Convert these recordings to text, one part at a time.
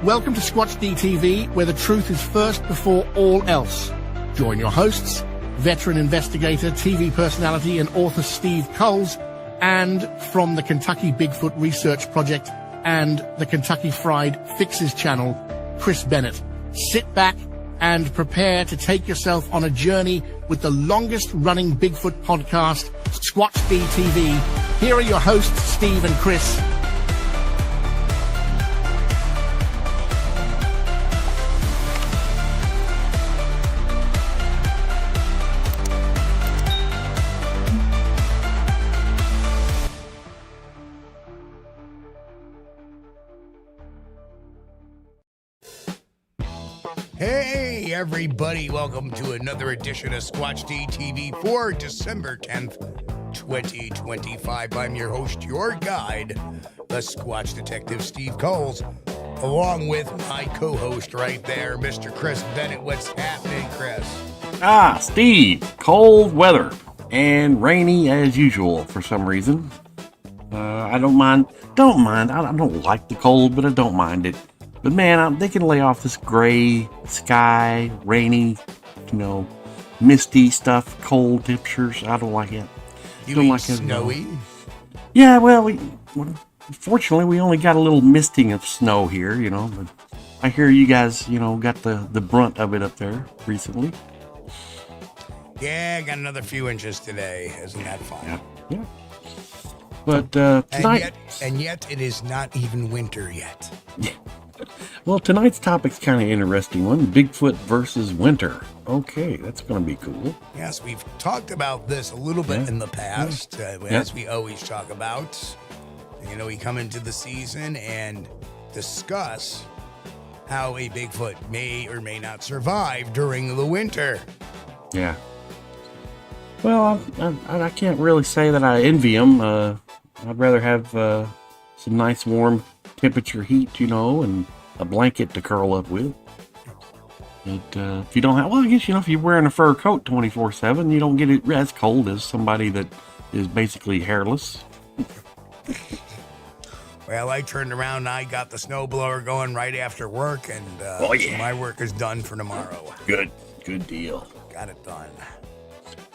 Welcome to Squatch-D TV, where the truth is first before all else. Join your hosts, veteran investigator, TV personality, and author Steve Kulls, and from the Kentucky Bigfoot Research Project and the Kentucky Fried Fixes channel, Chris Bennett. Sit back and prepare to take yourself on a journey with the longest-running Bigfoot podcast, Squatch-D TV. Here are your hosts, Steve and Chris. Hey everybody, welcome to another edition of Squatch-D TV for December 10th, 2025. I'm your host, your guide, the Squatch Detective Steve Kulls, along with my co-host right there, Mr. Chris Bennett. What's happening, Chris? Steve, cold weather and rainy as usual for some reason. I don't mind. I don't like the cold, but I don't mind it. But man, they can lay off this gray sky, rainy, misty stuff, cold temperatures. I don't like it. You mean like snowy? Yeah, well, fortunately, we only got a little misting of snow here, But I hear you guys, got the brunt of it up there recently. Yeah, I got another few inches today. Isn't that fun? Yeah. But tonight, and yet it is not even winter yet. Yeah. Well, tonight's topic's kind of interesting one. Bigfoot versus winter. Okay, that's going to be cool. Yes, we've talked about this a little bit in the past, as we always talk about. We come into the season and discuss how a Bigfoot may or may not survive during the winter. Yeah. Well, I can't really say that I envy them. I'd rather have some nice warm temperature heat, and a blanket to curl up with. But if you don't have, I guess, if you're wearing a fur coat 24/7, you don't get it as cold as somebody that is basically hairless. Well, I turned around and I got the snowblower going right after work, and so my work is done for tomorrow. Good deal. Got it done.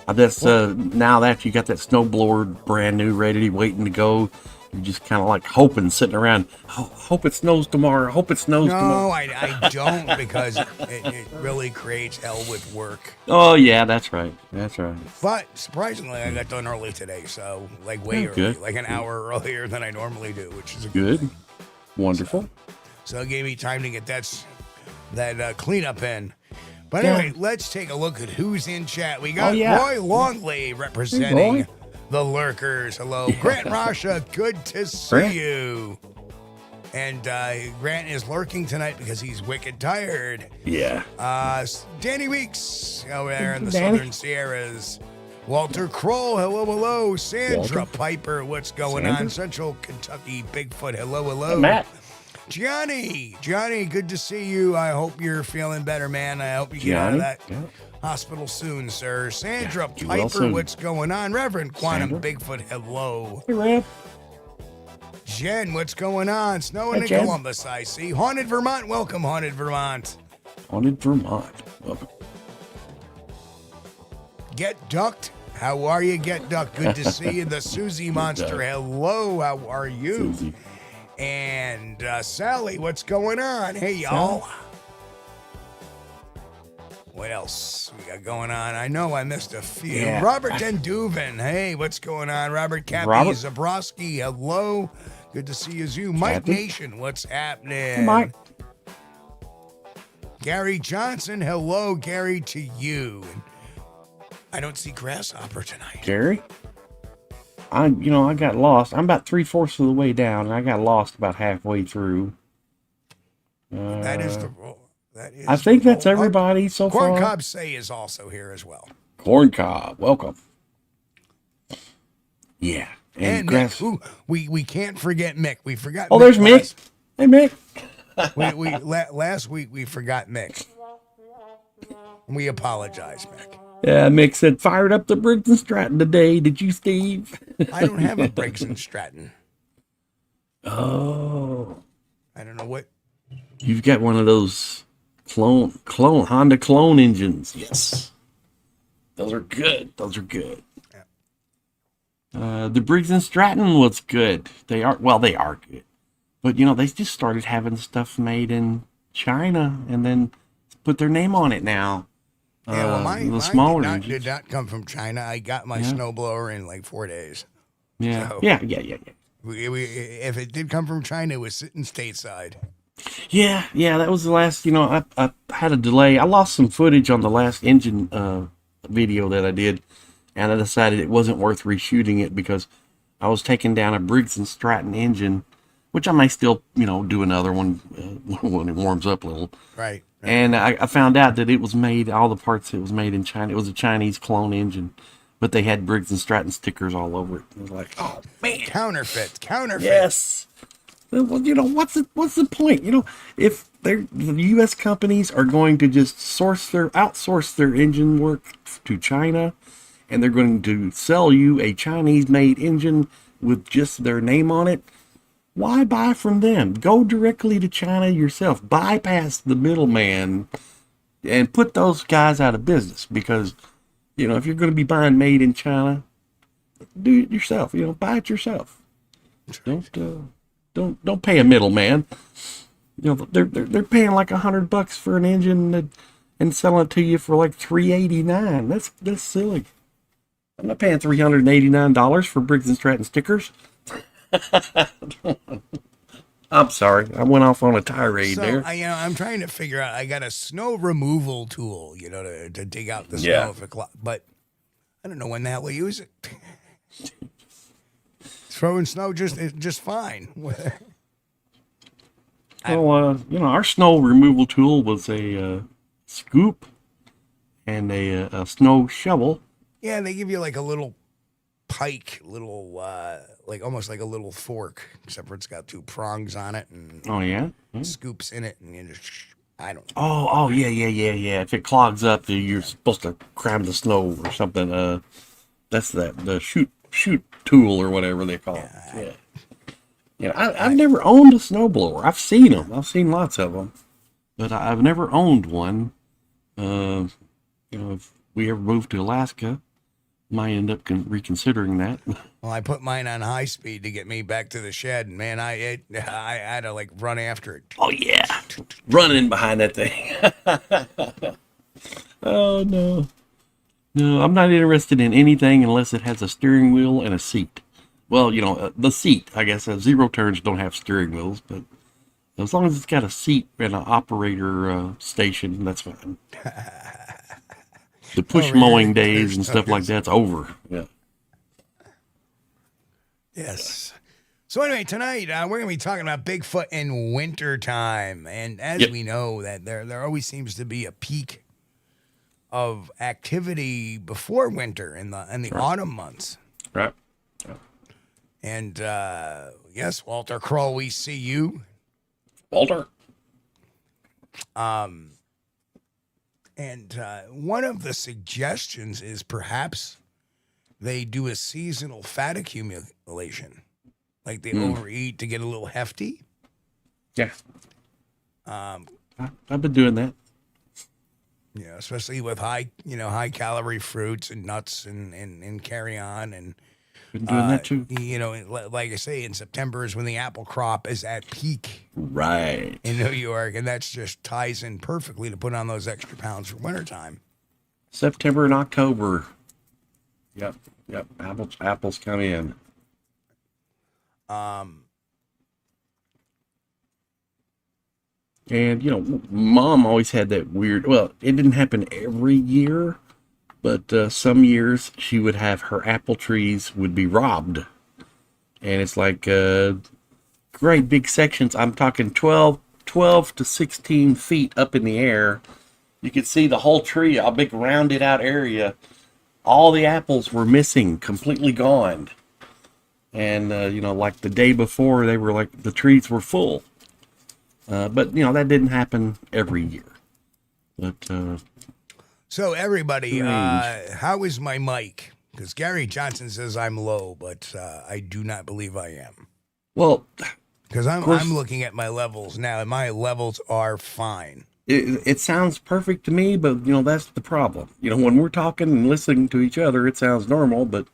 That's now that you got that snowblower brand new, ready, waiting to go, you're just kind of like hoping, sitting around, hope it snows tomorrow, tomorrow. No, I don't, because it really creates hell with work. Oh, yeah, that's right. But surprisingly, I got done early today, so way early, like an hour earlier than I normally do, which is a good thing. Wonderful. So it gave me time to get that cleanup in. But anyway, let's take a look at who's in chat. We got Roy Longley representing the lurkers. Hello. Grant Rasha, good to see you. And Grant is lurking tonight because he's wicked tired. Yeah. Danny Weeks over there in the Southern Sierras. Walter Kroll, hello. Sandra Piper, what's going on? Central Kentucky Bigfoot, hello. Hey, Matt. Johnny, good to see you. I hope you're feeling better, man. I hope you get out of that hospital soon, sir. Sandra Piper, what's going on? Reverend Quantum Bigfoot, hello. Hey, Rev. Jen, what's going on? Snowing in Columbus, I see. Haunted Vermont, welcome, Haunted Vermont. Welcome. Get Ducked, how are you, Get Ducked? Good to see you. The Susie Monster, hello, how are you? Susie. And Sally, what's going on? Hey, y'all. What else we got going on? I know I missed a few. Yeah. Robert Denduven. Hey, what's going on? Robert Cappy Zabrowski. Hello. Good to see you. Mike Nation, what's happening? Hey, Mike. Gary Johnson. Hello, Gary, to you. I don't see Grasshopper tonight. Gary? I got lost. I'm about 3/4 of the way down, and I got lost about halfway through. That is the rule. I think that's everybody so far. Corn Cob Say is also here as well. Corn Cob, welcome. Yeah. And Mick, we can't forget Mick. We forgot. Oh, there's Mick. Hey, Mick. Last week we forgot Mick. We apologize, Mick. Yeah, Mick said, fired up the Briggs and Stratton today. Did you, Steve? I don't have a Briggs and Stratton. Oh. I don't know what. You've got one of those Honda clone engines. Yes. Those are good. The Briggs and Stratton was good. They are good. But, they just started having stuff made in China and then put their name on it now. Yeah, well, mine did not come from China. I got my snowblower in like 4 days. Yeah. So Yeah. If it did come from China, it was sitting stateside. Yeah, that was the last, I had a delay. I lost some footage on the last engine video that I did, and I decided it wasn't worth reshooting it because I was taking down a Briggs and Stratton engine, which I may still, do another one when it warms up a little. Right. And I found out that it was made, all the parts, it was made in China. It was a Chinese clone engine, but they had Briggs and Stratton stickers all over it. It was like, oh, man. Counterfeit. Yes. Well, what's the point? If the U.S. companies are going to just outsource their engine work to China, and they're going to sell you a Chinese-made engine with just their name on it, why buy from them? Go directly to China yourself. Bypass the middleman and put those guys out of business. Because, if you're going to be buying made in China, do it yourself. Buy it yourself. Don't pay a middleman. They're paying like $100 for an engine and selling it to you for like $389. That's silly. I'm not paying $389 for Briggs and Stratton stickers. I'm sorry, I went off on a tirade there. I'm trying to figure out. I got a snow removal tool, to dig out the snow but I don't know when the hell we use it. Throwing snow just fine. Well, our snow removal tool was a scoop and a snow shovel. Yeah, they give you like a little pike, like almost like a little fork, except for it's got 2 prongs on it and scoops in it, and you just I don't know. Oh yeah. If it clogs up, you're supposed to cram the snow or something. That's the shoot tool or whatever they call it. Yeah. I've never owned a snowblower. I've seen them. I've seen lots of them, but I've never owned one. If we ever move to Alaska, might end up reconsidering that. Well, I put mine on high speed to get me back to the shed, and man, I had to like run after it. Oh yeah, running behind that thing. Oh no, I'm not interested in anything unless it has a steering wheel and a seat. Well, the seat, I guess. Zero turns don't have steering wheels, but as long as it's got a seat and an operator station, that's fine. The push mowing days and stuff like that's over. Yeah. Yes. So anyway, tonight we're going to be talking about Bigfoot in wintertime. And as we know, that there always seems to be a peak of activity before winter in the autumn months. Right. And yes, Walter Kroll, we see you. Walter. And one of the suggestions is perhaps they do a seasonal fat accumulation. Like they overeat to get a little hefty. Yeah. I've been doing that. Yeah, especially with high calorie fruits and nuts and carry on. And been doing that too. Like I say, in September is when the apple crop is at peak. Right. In New York, and that just ties in perfectly to put on those extra pounds for wintertime. September and October. Yep. Apples come in. And, Mom always had that weird, well, it didn't happen every year, but some years she would have her apple trees would be robbed. And it's like great big sections. I'm talking 12 to 16 feet up in the air. You could see the whole tree, a big rounded out area. All the apples were missing, completely gone. And, like the day before, they were like, the trees were full. But, that didn't happen every year. But, so everybody, how is my mic? Because Gary Johnson says I'm low, but I do not believe I am. Well, Because I'm looking at my levels now, and my levels are fine. It sounds perfect to me, but that's the problem. When we're talking and listening to each other, it sounds normal, but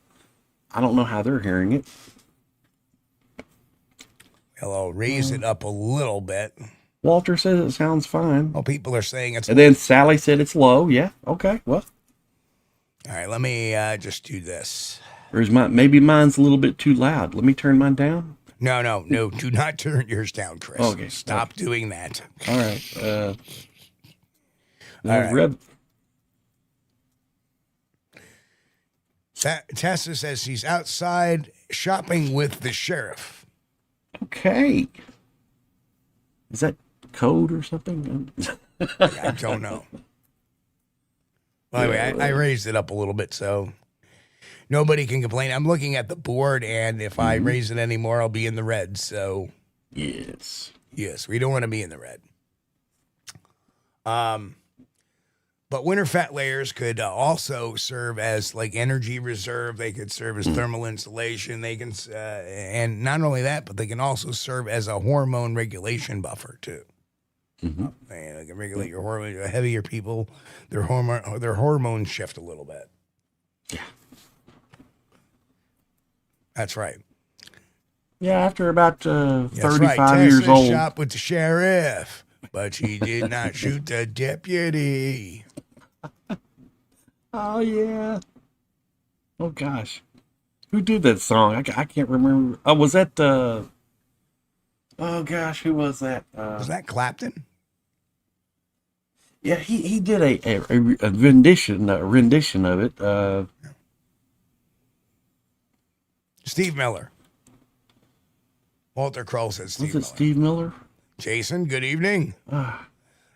I don't know how they're hearing it. Well, I'll raise it up a little bit. Walter says it sounds fine. Well, people are saying it's and low. Then Sally said it's low. Yeah. Okay. Well. All right. Let me just do this. Or is maybe mine's a little bit too loud. Let me turn mine down. No. Do not turn yours down, Chris. Okay. Stop doing that. All right. All right. Tessa says she's outside shopping with the sheriff. Okay. Is that code or something? I don't know. Well, anyway, I raised it up a little bit so nobody can complain. I'm looking at the board, and if I raise it anymore, I'll be in the red. So, yes, we don't want to be in the red. But winter fat layers could also serve as like energy reserve. They could serve as thermal insulation. They can, and not only that, but they can also serve as a hormone regulation buffer too. They can regulate your hormone. Heavier people, their hormones shift a little bit. Yeah, that's right. Yeah, after about 35 years old. Shop with the sheriff, but she did not shoot the deputy. Oh yeah. Oh gosh, who did that song? I can't remember. Oh, was that? Oh gosh, who was that? Was that Clapton? Yeah, he did a rendition of it. Steve Miller. Walter Kroll says Steve Miller. Was it Steve Miller? Jason, good evening.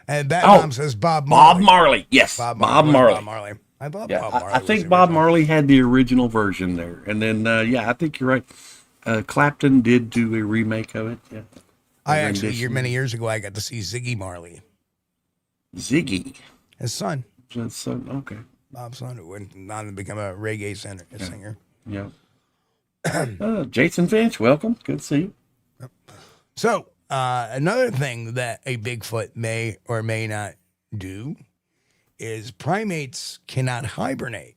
And Bat Mom says Bob Marley. Bob Marley, yes. Bob Marley. Bob Marley. I thought yeah, Bob Marley. I think Bob Marley had the original version there. And then, I think you're right. Clapton did do a remake of it. Yeah. Many years ago, I got to see Ziggy Marley. Ziggy? His son. His son, okay. Bob's son, who went on to become a reggae singer. Yeah. Jason Finch, welcome. Good to see you. So, another thing that a Bigfoot may or may not do is primates cannot hibernate.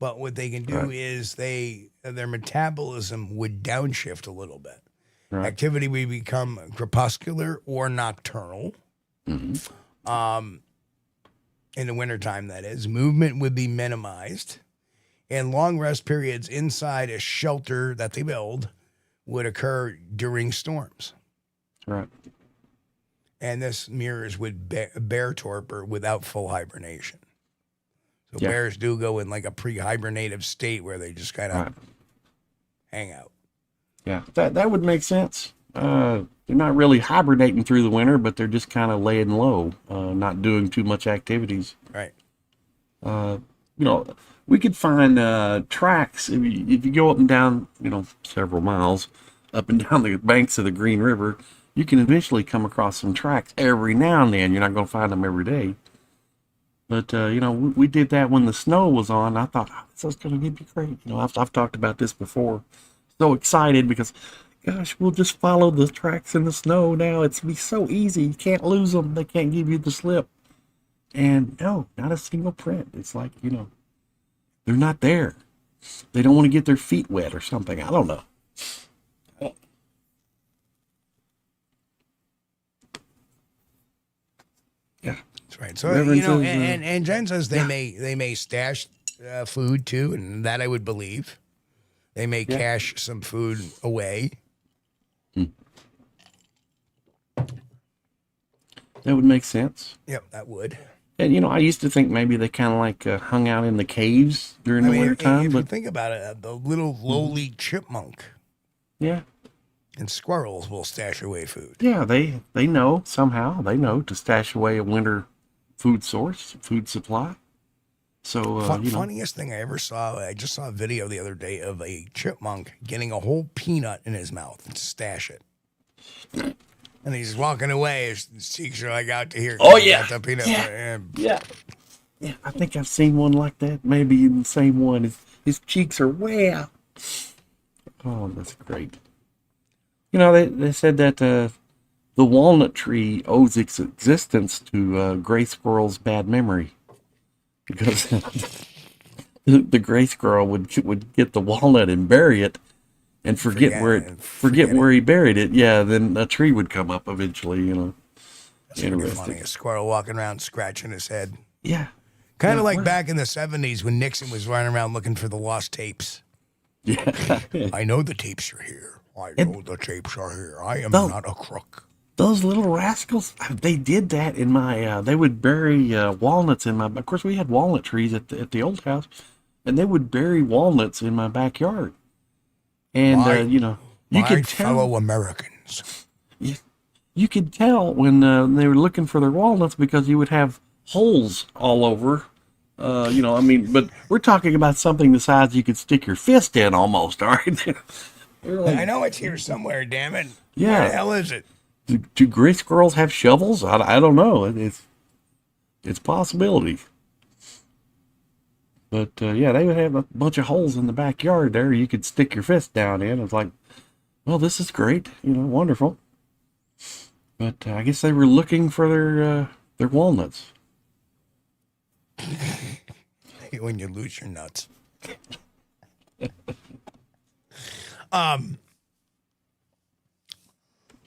But what they can do is their metabolism would downshift a little bit. Right. Activity would become crepuscular or nocturnal. In the wintertime, that is. Movement would be minimized. And long rest periods inside a shelter that they build would occur during storms. Right. And this mirrors with bear torpor without full hibernation. So bears do go in like a pre-hibernative state where they just kind of hang out. Yeah, that would make sense. They're not really hibernating through the winter, but they're just kind of laying low, not doing too much activities. Right. We could find tracks if you go up and down, several miles up and down the banks of the Green River. You can eventually come across some tracks every now and then. You're not going to find them every day. But, we did that when the snow was on. I thought, this is going to be great. I've talked about this before. So excited because, gosh, we'll just follow the tracks in the snow now. It's be so easy. You can't lose them. They can't give you the slip. And no, not a single print. It's like, they're not there. They don't want to get their feet wet or something. I don't know. Yeah. That's right. So, and Jen says they may stash food too, and that I would believe. They may cache some food away. That would make sense. Yep, that would. And, I used to think maybe they kind of like hung out in the caves during the wintertime. If you think about it, the little lowly chipmunk. Yeah. And squirrels will stash away food. Yeah, they know somehow. They know to stash away a winter food source, food supply. So, funniest thing I ever saw, I just saw a video the other day of a chipmunk getting a whole peanut in his mouth and stash it. And he's walking away. His cheeks are like out to here. Oh, yeah. The peanut yeah. I think I've seen one like that. Maybe even the same one. His cheeks are way out. Oh, that's great. They said that the walnut tree owes its existence to gray squirrel's bad memory, because the gray squirrel would get the walnut and bury it and forget where he buried it. Yeah, then a tree would come up eventually. That's interesting. Funny. A squirrel walking around scratching his head. Yeah. Kind of like back in the 70s when Nixon was running around looking for the lost tapes. Yeah. I know the tapes are here. I know the tapes are here. I am not a crook. Those little rascals, they did that in my, they would bury walnuts in my, of course we had walnut trees at the old house, and they would bury walnuts in my backyard. And, you could tell. Fellow Americans. You could tell when they were looking for their walnuts, because you would have holes all over. But we're talking about something the size you could stick your fist in almost, all right? I know it's here somewhere, damn it. Yeah. Where the hell is it? Do gray squirrels have shovels? I don't know. It's a possibility. But, they would have a bunch of holes in the backyard there you could stick your fist down in. It's like, well, this is great. Wonderful. But I guess they were looking for their walnuts. When you lose your nuts.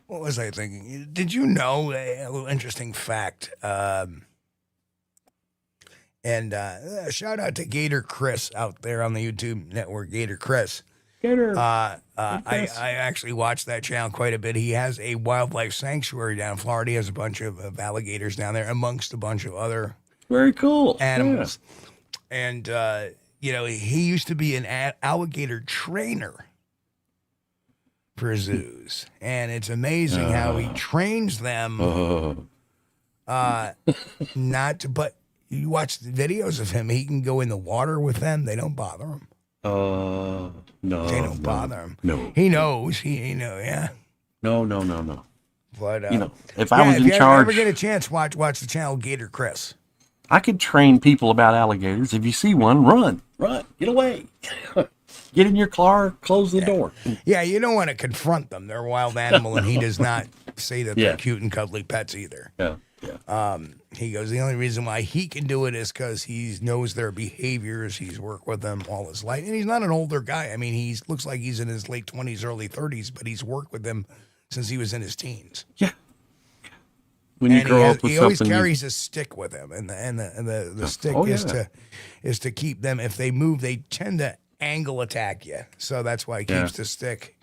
What was I thinking? Did you know a little interesting fact? And shout out to Gator Chris out there on the YouTube network, Gator Chris. Gator. I actually watched that channel quite a bit. He has a wildlife sanctuary down in Florida. He has a bunch of alligators down there, amongst a bunch of other very cool animals. Yeah. And he used to be an alligator trainer for zoos, and it's amazing how he trains them. Not to, but you watch the videos of him. He can go in the water with them. They don't bother him. No, they don't bother him. No, he knows. He know. Yeah. No. But if I was in charge, ever get a chance, watch the channel Gator Chris. I could train people about alligators. If you see one, run, get away, get in your car, close the door. Yeah, you don't want to confront them. They're a wild animal, and he does not say that they're cute and cuddly pets either. Yeah. He goes, the only reason why he can do it is because he knows their behaviors. He's worked with them all his life. And he's not an older guy. I mean, he looks like he's in his late 20s, early 30s, but he's worked with them since he was in his teens. Yeah. When you grow up with something, he always carries a stick with him, and the stick is to keep them. If they move, they tend to angle attack you. So that's why he keeps the stick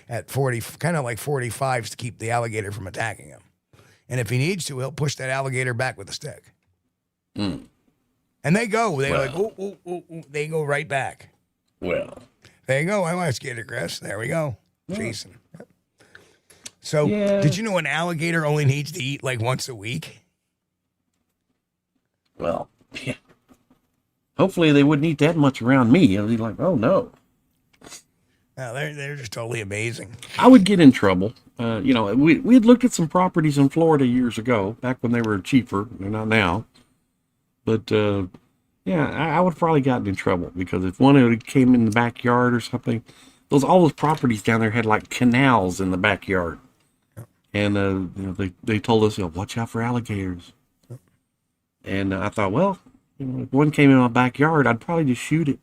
at 40, kind of like 45s, to keep the alligator from attacking him. And if he needs to, he'll push that alligator back with a stick. And they go. They go right back. Well, there you go. I want to Gator Chris. There we go. Jason. So, did you know an alligator only needs to eat like once a week? Well, hopefully they wouldn't eat that much around me. I'd be like, oh no. No, they're just totally amazing. I would get in trouble. We had looked at some properties in Florida years ago, back when they were cheaper. They're not now. But, I would have probably gotten in trouble, because if one of it came in the backyard or something, all those properties down there had like canals in the backyard. And, they told us, watch out for alligators. And I thought, well, if one came in my backyard, I'd probably just shoot it.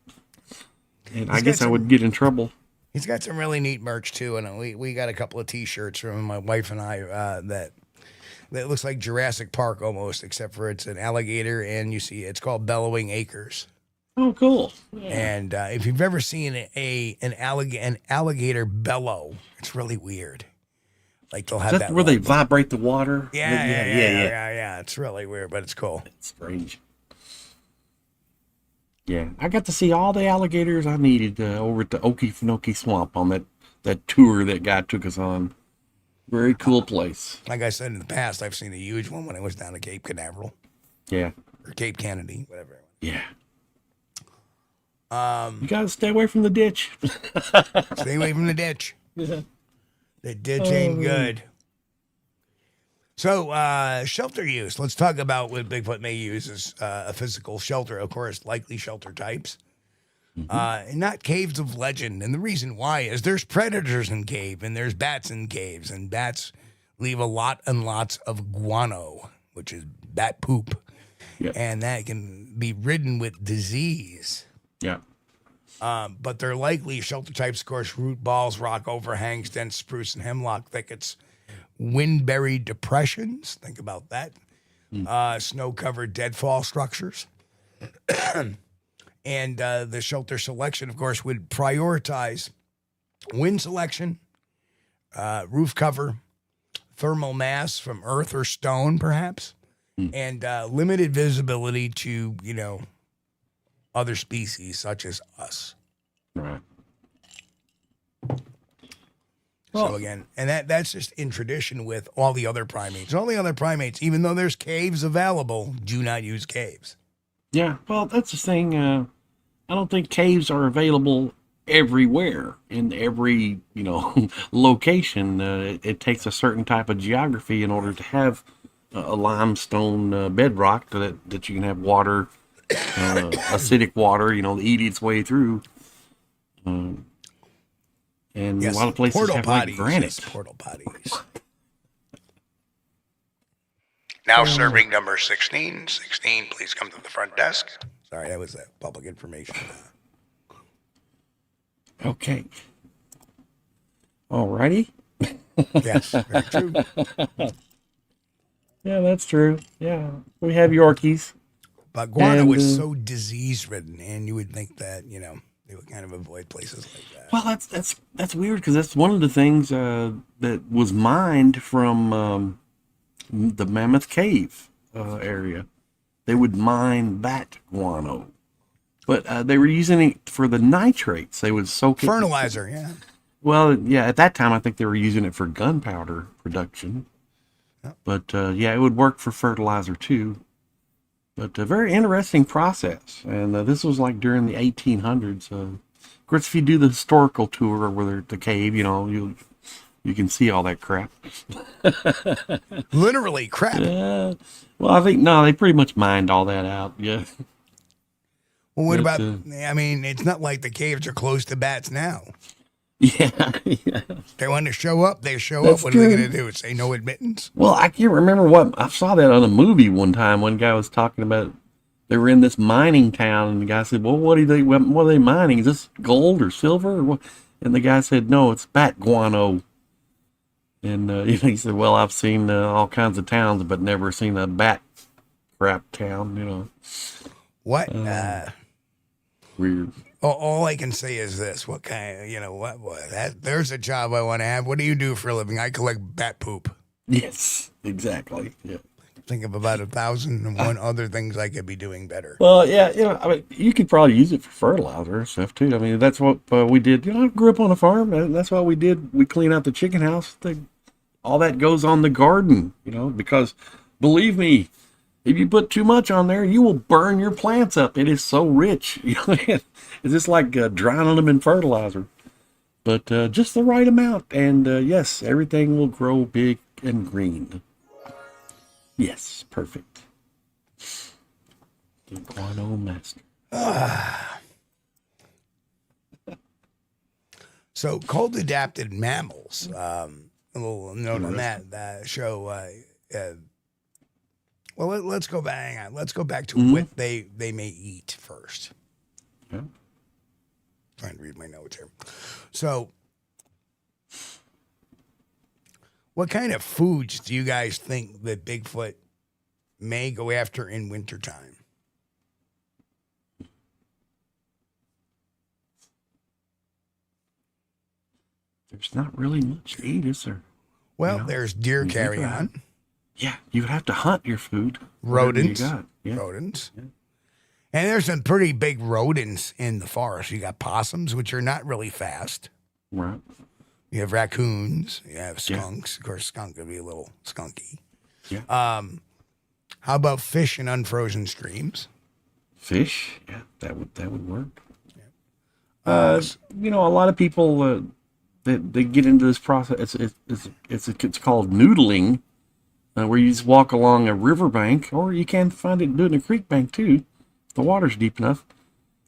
And I guess I would get in trouble. He's got some really neat merch too, and we got a couple of T-shirts from my wife and I that looks like Jurassic Park almost, except for it's an alligator, and you see it's called Bellowing Acres. Oh, cool! Yeah. And if you've ever seen an alligator bellow, it's really weird. Like they'll have that where they vibrate the water. Yeah. It's really weird, but it's cool. It's strange. Yeah, I got to see all the alligators I needed over at the Okefenokee Swamp on that tour that guy took us on. Very cool place. Like I said in the past, I've seen a huge one when I was down at Cape Canaveral. Yeah. Or Cape Kennedy, whatever. Yeah. You got to stay away from the ditch. Stay away from the ditch. Yeah. The ditch ain't good. So, shelter use. Let's talk about what Bigfoot may use as a physical shelter. Of course, likely shelter types. and not caves of legend. And the reason why is there's predators in cave, and there's bats in caves, and bats leave a lot and lots of guano, which is bat poop, and that can be ridden with disease. Yeah. But they're likely shelter types, of course, root balls, rock overhangs, dense spruce and hemlock thickets, wind-buried depressions. Think about that. Snow-covered deadfall structures. And the shelter selection, of course, would prioritize wind selection, roof cover, thermal mass from earth or stone, perhaps, and limited visibility to, other species such as us. Right. So again, and that's just in tradition with all the other primates. All the other primates, even though there's caves available, do not use caves. Yeah, well, that's the thing. I don't think caves are available everywhere in every, location. It takes a certain type of geography in order to have a limestone bedrock that you can have water, acidic water, eat its way through. And a lot of places have like granite. Yes, portal potties. Now serving number 16. 16, please come to the front desk. Sorry, that was public information. Okay. Alrighty. Yes, very true. Yeah, that's true. Yeah, we have Yorkies. But guano is so disease-ridden, and you would think that, they would kind of avoid places like that. Well, that's weird, because that's one of the things that was mined from the Mammoth Cave area. They would mine that guano. But they were using it for the nitrates. They would soak it. Fertilizer, yeah. Well, yeah, at that time, I think they were using it for gunpowder production. Yep. But, it would work for fertilizer, too. But a very interesting process. And this was like during the 1800s. Of course, if you do the historical tour where the cave, you can see all that crap. Literally crap. Well, I think, no, they pretty much mined all that out. Yeah. Well, what about, it's not like the caves are close to bats now. Yeah. They want to show up, they show up. What are they going to do? Say no admittance? Well, I can't remember I saw that on a movie one time. One guy was talking about they were in this mining town, and the guy said, well, what are they mining? Is this gold or silver or what? And the guy said, no, it's bat guano. And he said, well, I've seen all kinds of towns, but never seen a bat crap town, What? Weird. All I can say is this: what kind of, there's a job I want to have. What do you do for a living? I collect bat poop. Yes, exactly. Yeah. Think of about 1,001 other things I could be doing better. Well, yeah, you could probably use it for fertilizer and stuff too. That's what we did. I grew up on a farm, and that's what we did. We clean out the chicken house. All that goes on the garden, because believe me, if you put too much on there, you will burn your plants up. It is so rich. It's just like drowning them in fertilizer. But just the right amount. And yes, everything will grow big and green. Yes, perfect. The guano master. So, cold adapted mammals. A little note on that show. Well, let's go back. Hang on. Let's go back to what they may eat first. Yeah. Trying to read my notes here. So, what kind of foods do you guys think that Bigfoot may go after in wintertime? There's not really much to eat, is there? Well, there's deer carrion. Yeah, you have to hunt your food. Rodents. Yeah. Rodents. Yeah. And there's some pretty big rodents in the forest. You got possums, which are not really fast. Right. You have raccoons. You have skunks. Yeah. Of course, skunk would be a little skunky. Yeah. How about fish in unfrozen streams? Fish? Yeah, that would work. Yeah. A lot of people they get into this process. It's called noodling, where you just walk along a riverbank, or you can find it doing a creek bank too. If the water's deep enough,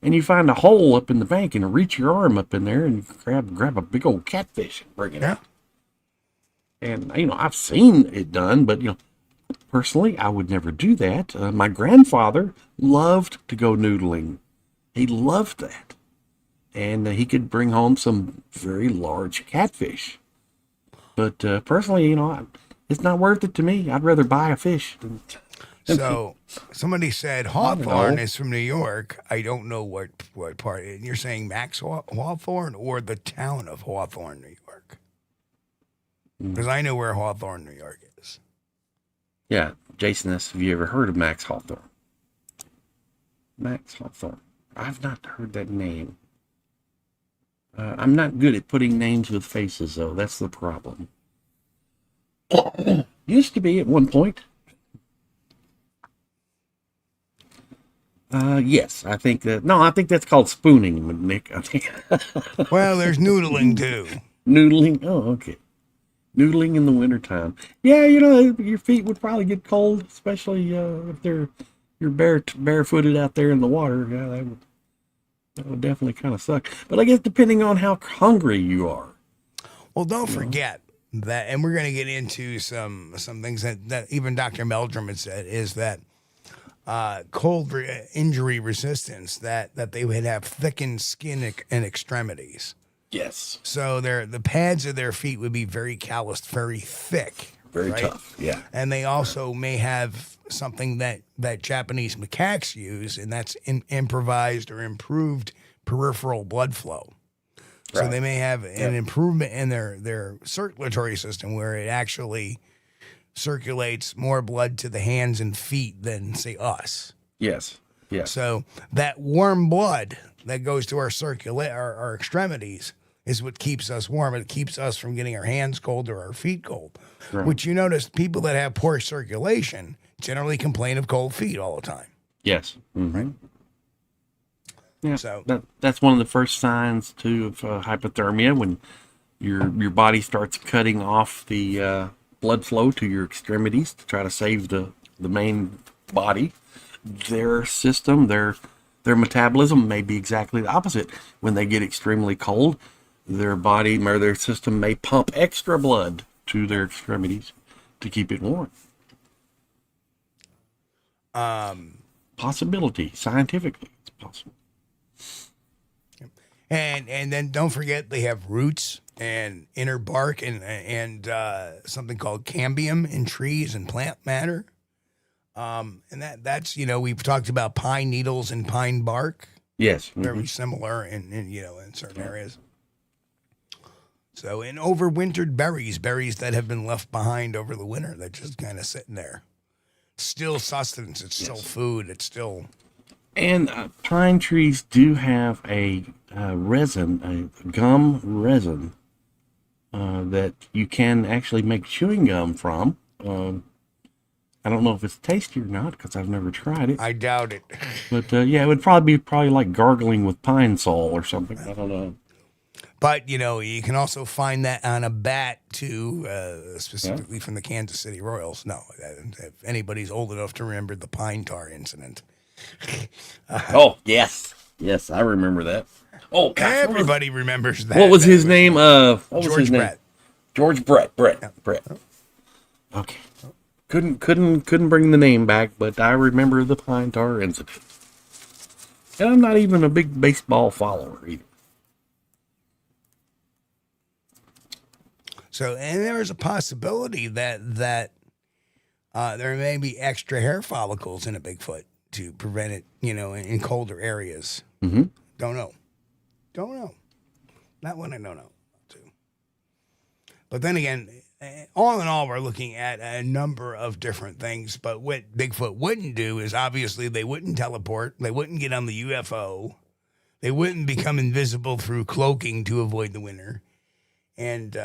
and you find a hole up in the bank and reach your arm up in there and grab a big old catfish and bring it out. And, I've seen it done, but, personally, I would never do that. My grandfather loved to go noodling. He loved that. And he could bring home some very large catfish. But personally, it's not worth it to me. I'd rather buy a fish than So somebody said Hawthorne is from New York. I don't know what part. You're saying Max Hawthorne or the town of Hawthorne, New York? Because I know where Hawthorne, New York is. Yeah, Jason, have you ever heard of Max Hawthorne? Max Hawthorne. I've not heard that name. I'm not good at putting names with faces, though. That's the problem. Used to be at one point. Yes, I think that. No, I think that's called spooning, Nick. I think. Well, there's noodling too. Noodling. Oh, okay. Noodling in the wintertime. Yeah, your feet would probably get cold, especially if you're barefooted out there in the water. Yeah, that would definitely kind of suck. But I guess depending on how hungry you are. Well, don't forget that, and we're going to get into some things that even Dr. Meldrum had said, is that cold injury resistance, that they would have thickened skin and extremities. Yes. So the pads of their feet would be very calloused, very thick. Very tough, yeah. And they also may have something that Japanese macaques use, and that's improvised or improved peripheral blood flow. So they may have an improvement in their circulatory system where it actually circulates more blood to the hands and feet than, say, us. Yes. Yes. So that warm blood that goes to our extremities is what keeps us warm. It keeps us from getting our hands cold or our feet cold. Right. Which you notice people that have poor circulation generally complain of cold feet all the time. Yes. Mm-hmm. Right. Yeah. So that's one of the first signs too of hypothermia, when your body starts cutting off the blood flow to your extremities to try to save the main body. Their system, their metabolism may be exactly the opposite. When they get extremely cold, their body or their system may pump extra blood to their extremities to keep it warm. Possibility, scientifically, it's possible. And then don't forget they have roots and inner bark and something called cambium in trees and plant matter. And that's we've talked about pine needles and pine bark. Yes, very similar in certain areas. So, in overwintered berries that have been left behind over the winter, they're just kind of sitting there. Still sustenance. It's still food. It's still. And pine trees do have a resin, a gum resin, that you can actually make chewing gum from. I don't know if it's tasty or not because I've never tried it. I doubt it. But it would probably be like gargling with pine sol or something. I don't know. But, you can also find that on a bat, too, specifically from the Kansas City Royals. No, if anybody's old enough to remember the pine tar incident. Oh, yes. Yes, I remember that. Oh, gosh, everybody remembers that. What was his name? George Brett. George Brett. Brett. Okay. Couldn't bring the name back, but I remember the pine tar incident. And I'm not even a big baseball follower either. So, and there's a possibility that there may be extra hair follicles in a Bigfoot to prevent it, in colder areas. Mm-hmm. Don't know. That one I don't know, too. But then again, all in all, we're looking at a number of different things. But what Bigfoot wouldn't do is obviously they wouldn't teleport. They wouldn't get on the UFO. They wouldn't become invisible through cloaking to avoid the winter. And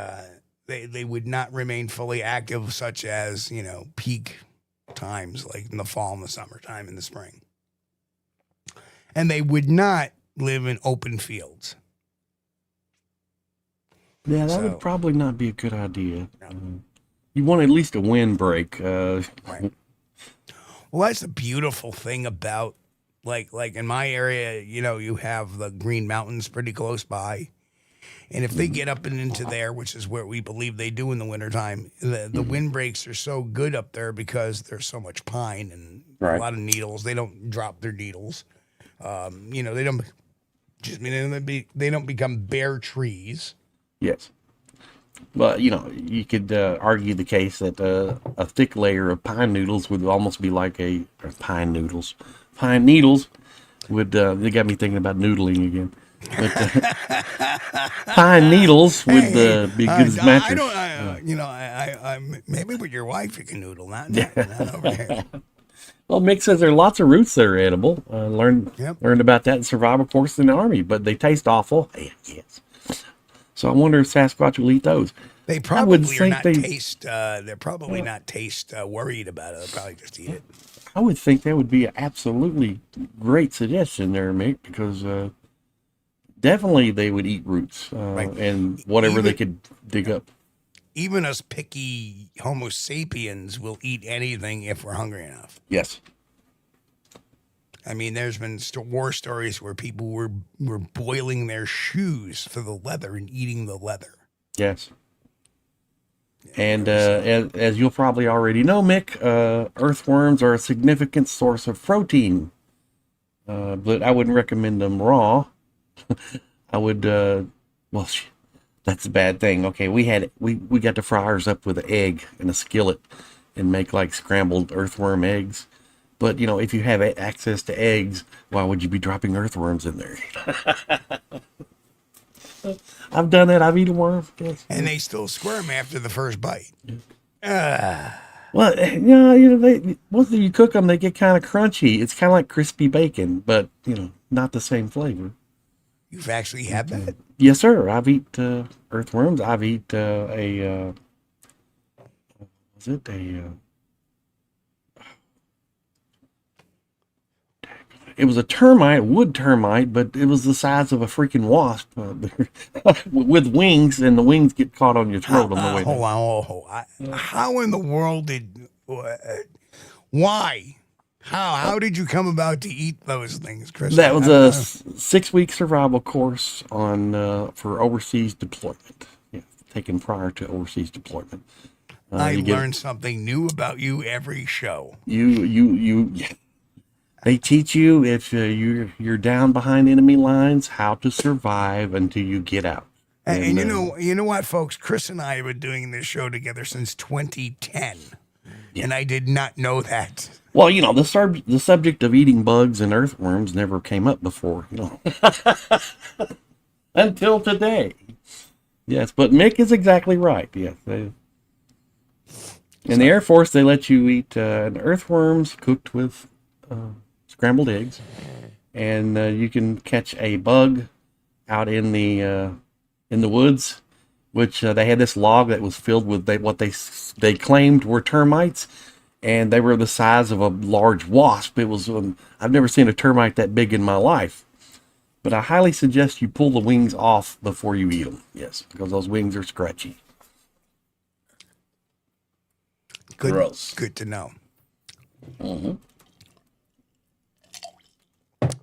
they would not remain fully active, such as, peak times like in the fall and the summertime and the spring. And they would not live in open fields. Yeah, that would probably not be a good idea. No. You want at least a windbreak. Right. Well, that's the beautiful thing about like in my area, you have the Green Mountains pretty close by. And if they get up and into there, which is where we believe they do in the wintertime, the windbreaks are so good up there because there's so much pine and a lot of needles. They don't drop their needles. They don't. They don't become bare trees. Yes. But, you could argue the case that a thick layer of pine noodles would almost be like pine needles would, they got me thinking about noodling again. But pine needles would be good as mattress. Maybe with your wife you can noodle, not over here. Well, Mick says there are lots of roots that are edible. Learned about that in survival course in the Army, but they taste awful. Yes. So I wonder if Sasquatch will eat those. They probably are not taste. They're probably not taste worried about it. They'll probably just eat it. I would think that would be an absolutely great suggestion there, Mick, because definitely they would eat roots and whatever they could dig up. Even us picky Homo sapiens will eat anything if we're hungry enough. Yes. I mean, there's been war stories where people were boiling their shoes for the leather and eating the leather. Yes. And as you'll probably already know, Mick, earthworms are a significant source of protein. But I wouldn't recommend them raw. I would, that's a bad thing. Okay, we got the fryers up with an egg in a skillet and make like scrambled earthworm eggs. But, if you have access to eggs, why would you be dropping earthworms in there? I've done that. I've eaten worms. Yes. And they still squirm after the first bite. Well, once you cook them, they get kind of crunchy. It's kind of like crispy bacon, but, not the same flavor. You've actually had that? Yes, sir. I've eaten earthworms. I've eaten it was a termite, wood termite, but it was the size of a freaking wasp with wings, and the wings get caught on your throat on the way down. Hold on. How in the world why? How did you come about to eat those things, Chris? That was a 6-week survival course for overseas deployment. Yeah, taken prior to overseas deployment. I learn something new about you every show. They teach you if you're down behind enemy lines how to survive until you get out. And you know what, folks? Chris and I have been doing this show together since 2010, and I did not know that. Well, the subject of eating bugs and earthworms never came up before, until today. Yes, but Mick is exactly right. Yes, in the Air Force, they let you eat earthworms cooked with scrambled eggs, and you can catch a bug out in the woods, which they had this log that was filled with what they claimed were termites, and they were the size of a large wasp. It was I've never seen a termite that big in my life, but I highly suggest you pull the wings off before you eat them. Yes, because those wings are scratchy. Gross. Good to know. Mm-hmm.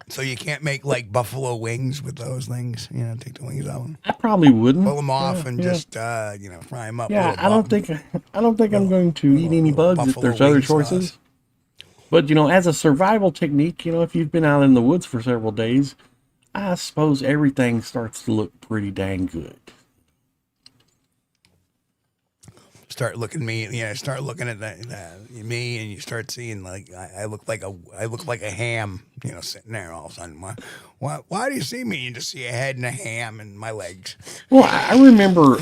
So you can't make like buffalo wings with those things, take the wings out. I probably wouldn't. Pull them off and just, fry them up. Yeah, I don't think I'm going to eat any bugs if there's other choices. Sauce. But, as a survival technique, if you've been out in the woods for several days, I suppose everything starts to look pretty dang good. Start looking at me, and you start seeing like I look like a ham, sitting there all of a sudden. Why do you see me? You just see a head and a ham and my legs. Well, I remember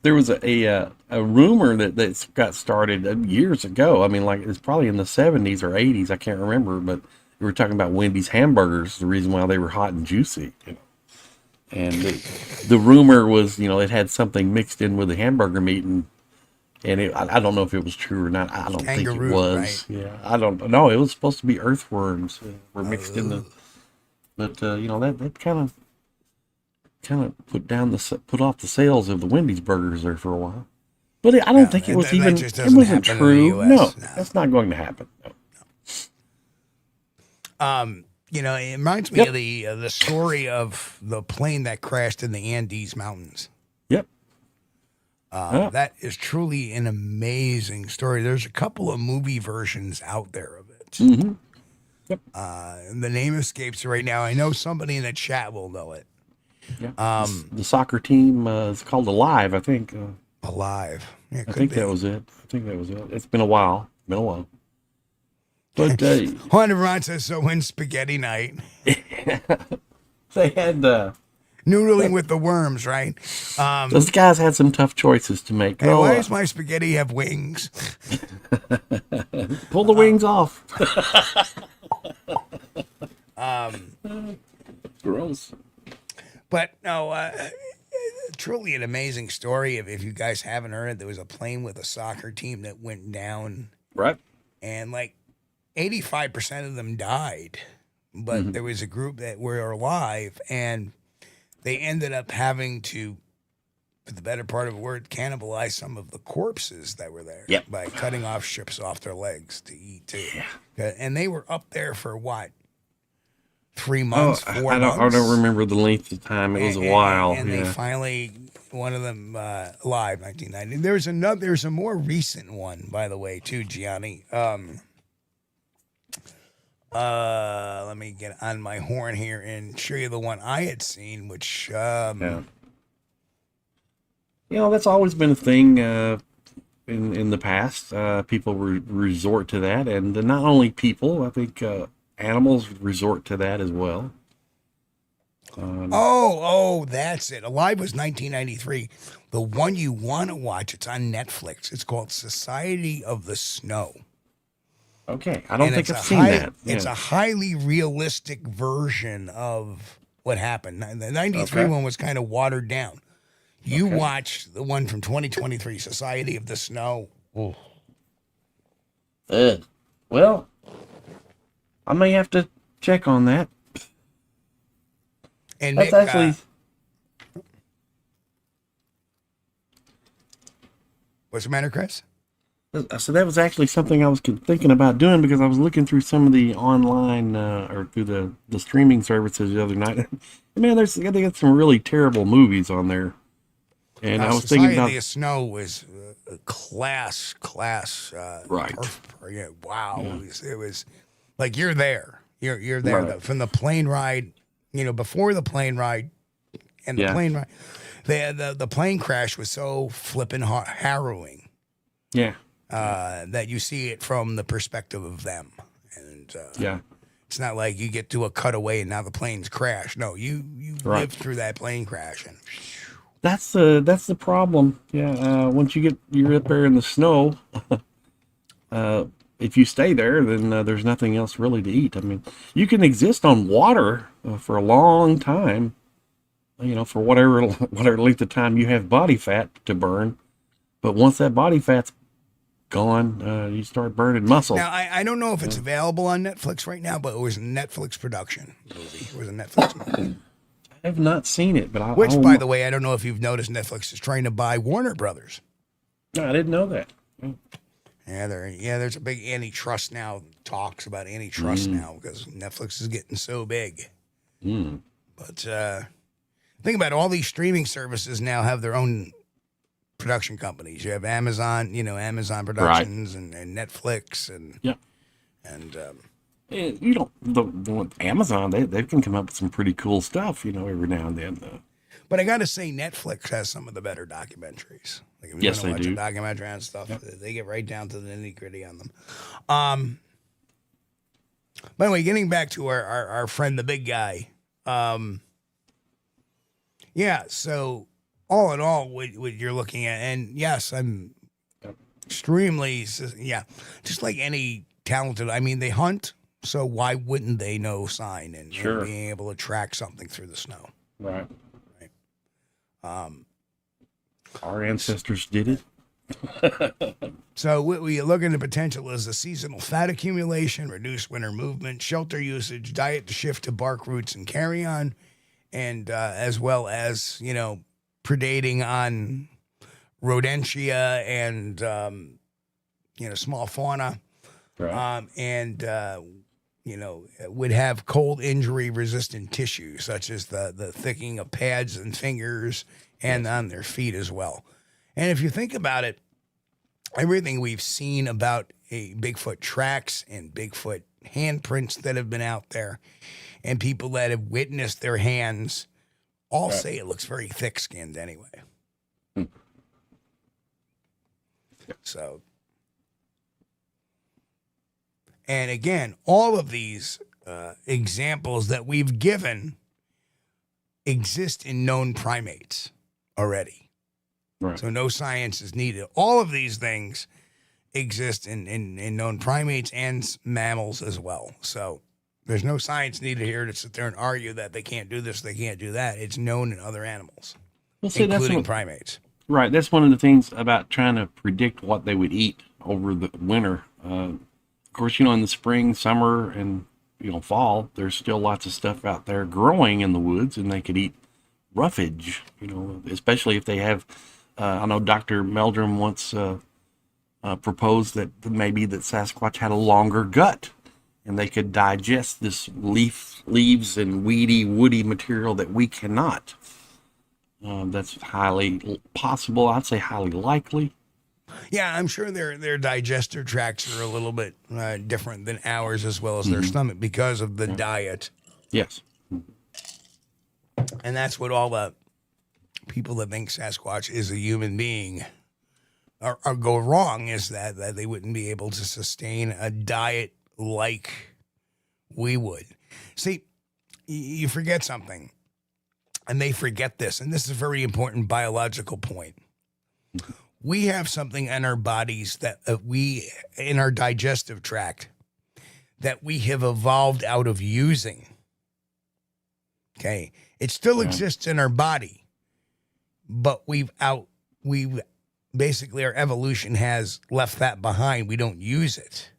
there was a rumor that got started years ago. I mean, like it's probably in the 70s or 80s. I can't remember, but we were talking about Wendy's hamburgers, the reason why they were hot and juicy. And the rumor was, it had something mixed in with the hamburger meat, and I don't know if it was true or not. I don't think it was. Right? Yeah, I don't know. It was supposed to be earthworms were mixed in the, but that kind of put off the sales of the Wendy's burgers there for a while. But I don't think it was even. It wasn't true. No, that's not going to happen. No. You know, it reminds me of the story of the plane that crashed in the Andes Mountains. Yep. That is truly an amazing story. There's a couple of movie versions out there of it. Mm-hmm. Yep. And the name escapes right now. I know somebody in the chat will know it. Yeah. The soccer team is called Alive, I think. Alive. Yeah, I think that was it. It's been a while. But Juan Ron says, so when spaghetti night. They had noodling with the worms, right? Those guys had some tough choices to make. Hey, why does my spaghetti have wings? Pull the wings off. Gross. But no, truly an amazing story. If you guys haven't heard it, there was a plane with a soccer team that went down. Right. And like 85% of them died. But there was a group that were alive, and they ended up having to, for the better part of a word, cannibalize some of the corpses that were there by cutting off strips off their legs to eat too. Yeah. And they were up there for what? 3 months, 4 months? I don't remember the length of time. It was a while. And they finally, one of them alive, 1990. There's a more recent one, by the way, too, Gianni. Let me get on my horn here and show you the one I had seen, which You know, that's always been a thing in the past. People resort to that, and not only people, I think animals resort to that as well. That's it. Alive was 1993. The one you want to watch, it's on Netflix. It's called Society of the Snow. Okay, I don't think I've seen that. Yeah. It's a highly realistic version of what happened. The 93 one was kind of watered down. You watch the one from 2023, Society of the Snow. Oh. Well, I may have to check on that. And that's Nick, actually... what's the matter, Chris? So that was actually something I was thinking about doing, because I was looking through some of the online or through the streaming services the other night. Man, I think got some really terrible movies on there. And I was thinking about the Snow was class. Right. Wow. Yeah. It was like you're there. You're there from the plane ride. You know, before the plane ride and the plane ride, the plane crash was so flippin' harrowing. Yeah. That you see it from the perspective of them, and it's not like you get to a cutaway and now the plane's crashed. No, you lived through that plane crash, and that's the problem. Yeah, once you're up there in the snow, if you stay there, then there's nothing else really to eat. I mean, you can exist on water for a long time, you know, for whatever length of time you have body fat to burn, but once that body fat's gone, you start burning muscle. Now, I don't know if it's available on Netflix right now, but it was a Netflix production movie. It was a Netflix movie. I have not seen it, but by the way, I don't know if you've noticed, Netflix is trying to buy Warner Brothers. No, I didn't know that. Yeah, there's a big antitrust now, talks about antitrust now, because Netflix is getting so big. But think about it, all these streaming services now have their own production companies. You have Amazon, Amazon Productions and Netflix and you know, the Amazon, they can come up with some pretty cool stuff, every now and then. But I got to say, Netflix has some of the better documentaries. Like if you want to watch a documentary on stuff, they get right down to the nitty gritty on them. By the way, getting back to our friend, the big guy. So all in all, what you're looking at, and yes, I'm extremely, just like any talented, I mean, they hunt, so why wouldn't they know sign and being able to track something through the snow? Right. Our ancestors did it. So what we look at the potential is the seasonal fat accumulation, reduced winter movement, shelter usage, diet to shift to bark roots and carrion, and as well as, predating on rodentia and, small fauna. Right. And would have cold injury resistant tissue, such as the thickening of pads and fingers and on their feet as well. And if you think about it, everything we've seen about a Bigfoot tracks and Bigfoot handprints that have been out there and people that have witnessed their hands all say it looks very thick-skinned anyway. So, and again, all of these examples that we've given exist in known primates already. Right. So no science is needed. All of these things exist in known primates and mammals as well. So there's no science needed here to sit there and argue that they can't do this, they can't do that. It's known in other animals, including primates. Right. That's one of the things about trying to predict what they would eat over the winter. Of course, in the spring, summer, and fall, there's still lots of stuff out there growing in the woods, and they could eat roughage. Especially if they have. I know Dr. Meldrum once proposed that maybe that Sasquatch had a longer gut, and they could digest this leaves and woody material that we cannot. That's highly possible. I'd say highly likely. Yeah, I'm sure their digestive tracts are a little bit different than ours, as well as their stomach, because of the diet. Yes. And that's what all the people that think Sasquatch is a human being are go wrong, is that they wouldn't be able to sustain a diet like we would. See, you forget something, and they forget this, and this is a very important biological point. We have something in our bodies that in our digestive tract, that we have evolved out of using. Okay. It still exists in our body, but basically our evolution has left that behind. We don't use it.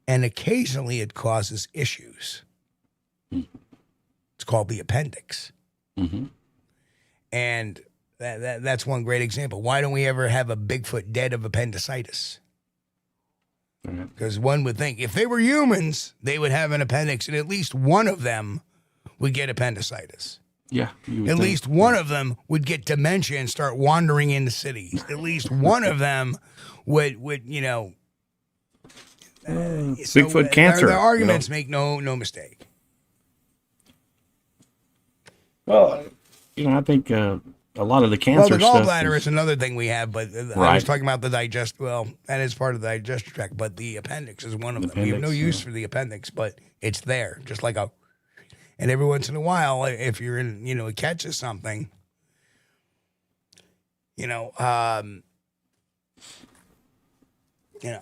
And occasionally it causes issues. It's called the appendix. And that's one great example. Why don't we ever have a Bigfoot dead of appendicitis? Because one would think if they were humans, they would have an appendix, and at least one of them would get appendicitis. Yeah. At least one of them would get dementia and start wandering into cities. At least one of them would Bigfoot cancer. The arguments make no mistake. Well, I think a lot of the cancer the stuff. gallbladder is another thing we have, but I was talking about the digest. Well, that is part of the digestive tract, but the appendix is one of them. We have no use for the appendix, but it's there, just like and every once in a while, if you're in, it catches something,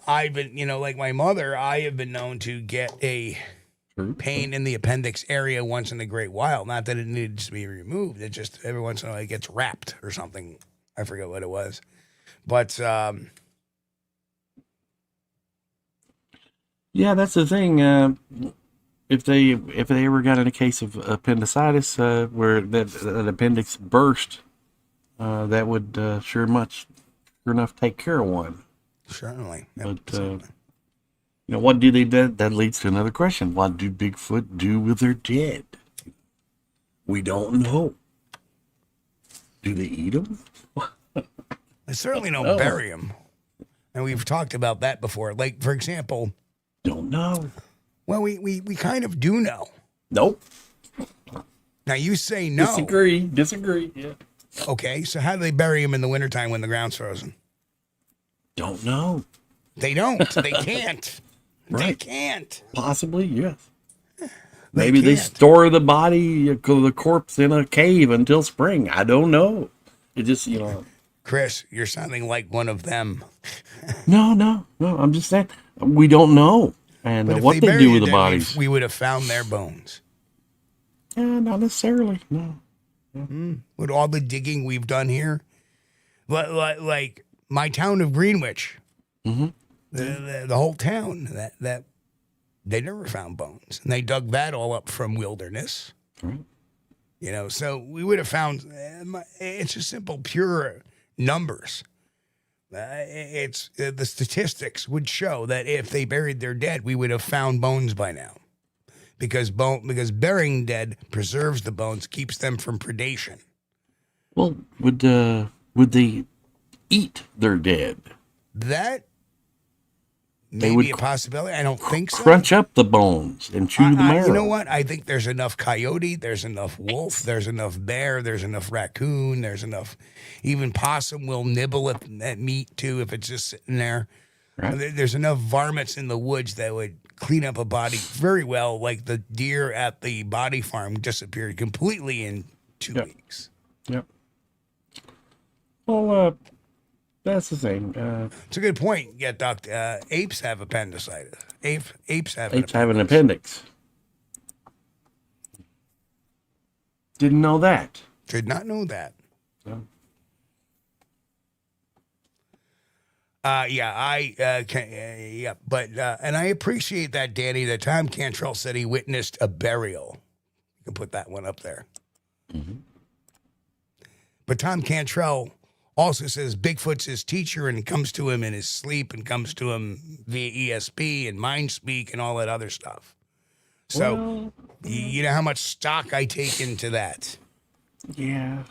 I've been, like my mother, I have been known to get a pain in the appendix area once in a great while. Not that it needs to be removed. It just every once in a while it gets wrapped or something. I forget what it was, but yeah, that's the thing. If they ever got in a case of appendicitis where that appendix burst, that would sure enough take care of one. Certainly. But what do they do? That leads to another question. What do Bigfoot do with their dead? We don't know. Do they eat them? They certainly don't bury them. And we've talked about that before. Like, for example... Don't know. Well, we kind of do know. Nope. Now, you say no. Disagree, yeah. Okay, so how do they bury them in the wintertime when the ground's frozen? Don't know. They don't. They can't. Right. They can't. Possibly, yes. Maybe they store the body, the corpse in a cave until spring. I don't know. It just, Chris, you're sounding like one of them. No. I'm just saying we don't know. And what they do with the bodies. We would have found their bones. Not necessarily, no. With all the digging we've done here. Like my town of Greenwich. The whole town, that they never found bones. And they dug that all up from wilderness. Right. So we would have found, it's just simple, pure numbers. It's the statistics would show that if they buried their dead, we would have found bones by now. Because burying dead preserves the bones, keeps them from predation. Well, would they eat their dead? That may be a possibility. I don't think so. Crunch up the bones and chew the marrow. You know what? I think there's enough coyote, there's enough wolf, there's enough bear, there's enough raccoon, there's enough. Even possum will nibble at meat too if it's just sitting there. Right. There's enough varmints in the woods that would clean up a body very well, like the deer at the body farm disappeared completely in 2 weeks. Yep. Well, that's the same. It's a good point. Yeah, Doc. Apes have appendicitis. Apes have an appendix. Didn't know that. Did not know that. No. And I appreciate that, Danny. That Tom Cantrell said he witnessed a burial. You can put that one up there. Mm-hmm. But Tom Cantrell also says Bigfoot's his teacher and comes to him in his sleep and comes to him via ESP and mind speak and all that other stuff. So, you know how much stock I take into that. Yeah.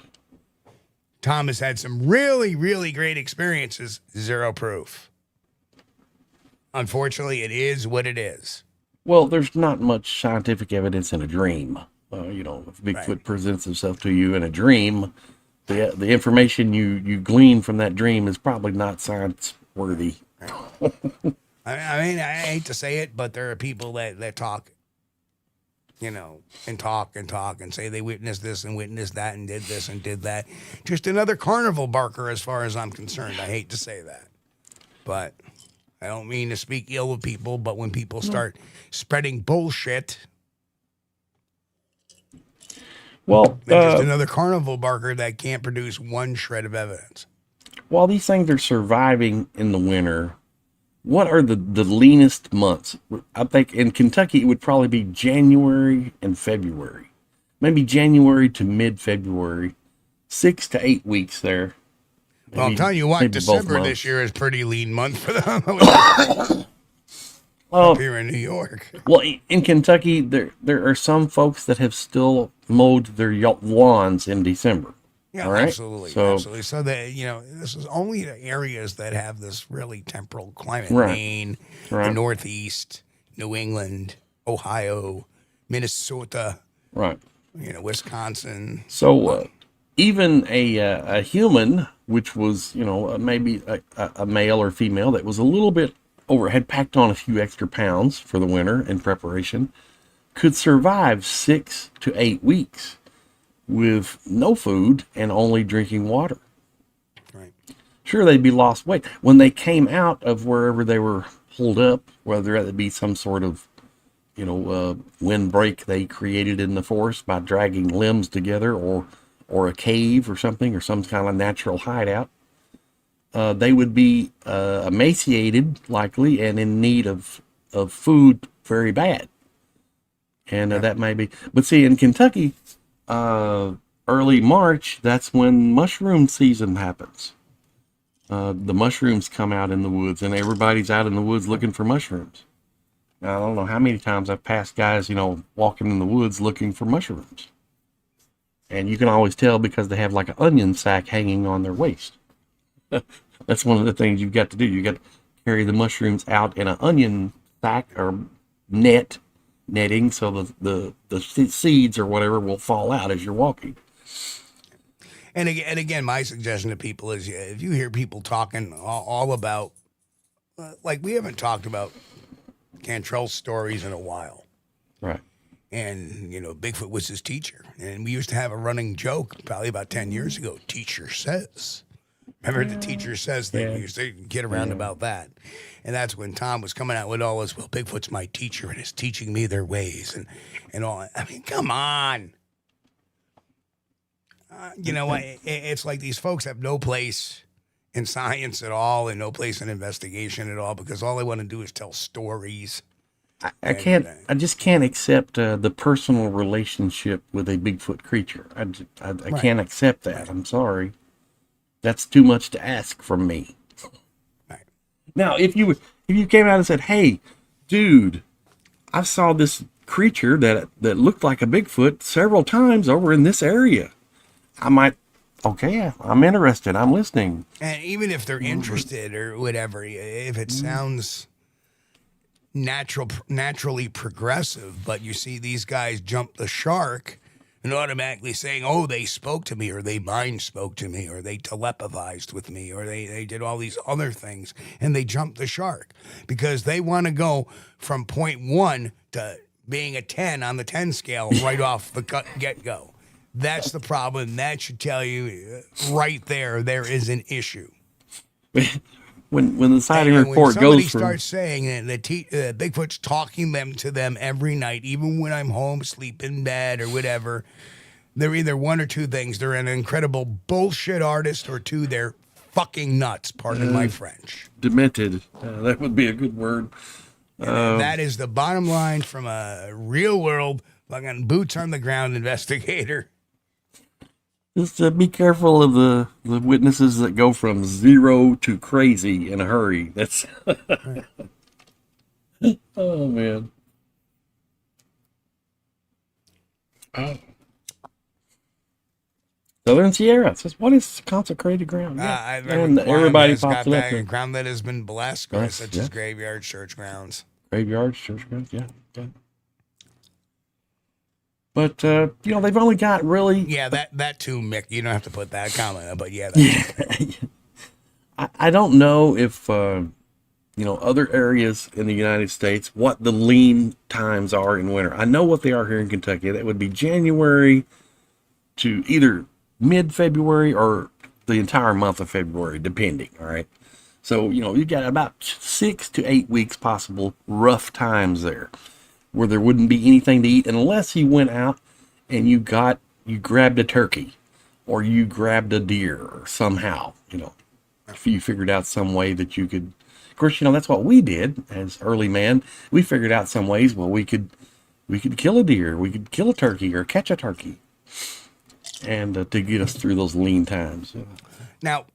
Tom has had some really, really great experiences. Zero proof. Unfortunately, it is what it is. Well, there's not much scientific evidence in a dream. If Bigfoot presents himself to you in a dream, the information you glean from that dream is probably not science worthy. I mean, I hate to say it, but there are people that talk, and talk and say they witnessed this and witnessed that and did this and did that. Just another carnival barker as far as I'm concerned. I hate to say that. But I don't mean to speak ill of people, but when people start spreading bullshit, well, they're just another carnival barker that can't produce one shred of evidence. While these things are surviving in the winter, what are the leanest months? I think in Kentucky, it would probably be January and February. Maybe January to mid-February. 6 to 8 weeks there. Well, I'm telling you what, December this year is a pretty lean month for them. Up here in New York. Well, in Kentucky, there are some folks that have still mowed their lawns in December. Yeah, all right? Absolutely. So this is only the areas that have this really temporal climate. Right. Maine, the Northeast, New England, Ohio, Minnesota. Right. Wisconsin. So even a human, which was, maybe a male or female that was a little bit had packed on a few extra pounds for the winter in preparation, could survive 6 to 8 weeks with no food and only drinking water. Right. Sure, they'd be lost weight. When they came out of wherever they were holed up, whether that be some sort of, windbreak they created in the forest by dragging limbs together or a cave or something, or some kind of natural hideout, they would be emaciated, likely, and in need of food very bad. And that may be... But see, in Kentucky, early March, that's when mushroom season happens. The mushrooms come out in the woods, and everybody's out in the woods looking for mushrooms. Now, I don't know how many times I've passed guys, walking in the woods looking for mushrooms. And you can always tell because they have like an onion sack hanging on their waist. That's one of the things you've got to do. You got to carry the mushrooms out in an onion sack or netting, so the seeds or whatever will fall out as you're walking. And again, my suggestion to people is, if you hear people talking all about, like we haven't talked about Cantrell's stories in a while, right? And Bigfoot was his teacher, and we used to have a running joke probably about 10 years ago. Teacher says. Remember the teacher says thing? We used to get around about that. And that's when Tom was coming out with all this, well, Bigfoot's my teacher and is teaching me their ways and all. I mean, come on. It's like these folks have no place in science at all and no place in investigation at all, because all they want to do is tell stories. I just can't accept the personal relationship with a Bigfoot creature. I can't accept that. I'm sorry. That's too much to ask from me. Now, if you came out and said, "Hey, dude, I saw this creature that looked like a Bigfoot several times over in this area," I might, okay, I'm interested. I'm listening. And even if they're interested or whatever, if it sounds naturally progressive, but you see these guys jump the shark and automatically saying, "Oh, they spoke to me, or they mind spoke to me, or they telepathized with me, or they did all these other things," and they jumped the shark because they want to go from point 1 to being a 10 on the 10 scale right off the get-go. That's the problem. That should tell you right there is an issue. When the sighting report goes from... starts saying that Bigfoot's talking to them every night, even when I'm home, sleep in bed or whatever, they're either one or two things. They're an incredible bullshit artist, or two, they're fucking nuts, pardon my French. Demented. That would be a good word. That is the bottom line from a real world, fucking boots on the ground investigator. Just be careful of the witnesses that go from 0 to crazy in a hurry. That's oh man. Oh. Southern Sierra says, "What is consecrated ground?" Yeah. And everybody pops it up there. Ground that has been blessed, such as graveyards, church grounds. Graveyards, church grounds, yeah. But, they've only got really... Yeah, that too, Mick. You don't have to put that comment, but yeah. I don't know if, other areas in the United States, what the lean times are in winter. I know what they are here in Kentucky. That would be January to either mid-February or the entire month of February, depending, all right? So, you got about 6 to 8 weeks possible rough times there, where there wouldn't be anything to eat unless you went out and you grabbed a turkey or you grabbed a deer or somehow, if you figured out some way that you could. Of course, that's what we did as early man. We figured out some ways, well, we could kill a deer, we could kill a turkey or catch a turkey, and to get us through those lean times. Now,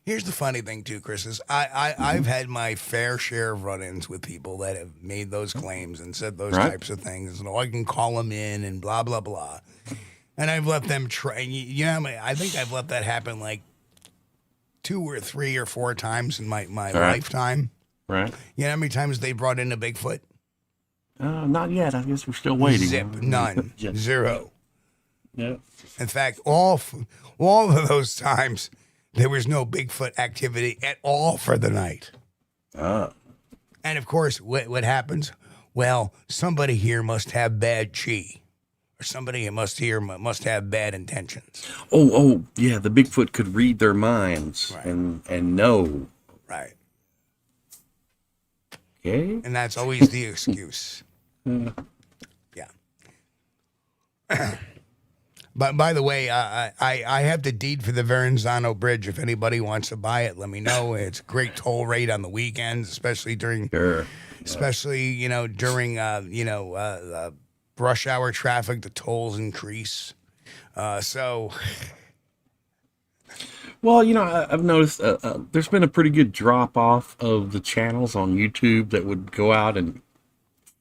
here's the funny thing, too, Chris, is I've had my fair share of run-ins with people that have made those claims and said those types of things. And I can call them in and blah, blah, blah. And I've let them try. I think I've let that happen like 2 or 3 or 4 times in my lifetime. Right. You know how many times they brought in a Bigfoot? Not yet. I guess we're still waiting. Zip. None. Yes. 0. Yeah. In fact, all of those times, there was no Bigfoot activity at all for the night. And of course, what happens? Well, somebody here must have bad chi, or somebody must have bad intentions. Oh, yeah. The Bigfoot could read their minds and know. Right. Okay. And that's always the excuse. Yeah. But by the way, I have the deed for the Verrazano Bridge. If anybody wants to buy it, let me know. It's a great toll rate on the weekends, especially during, during rush hour traffic. The tolls increase. Well, I've noticed there's been a pretty good drop off of the channels on YouTube that would go out and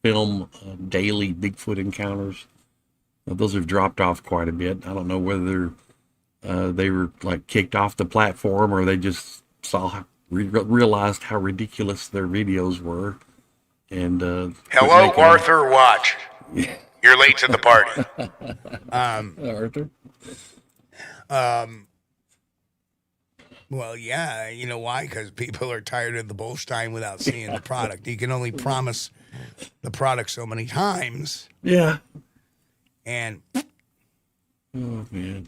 film daily Bigfoot encounters. Those have dropped off quite a bit. I don't know whether they were like kicked off the platform or they just realized how ridiculous their videos were. And hello, Arthur Watch. You're late to the party. Arthur. Well, yeah, you know why? Because people are tired of the Bullstein without seeing the product. You can only promise the product so many times. Yeah. And oh man,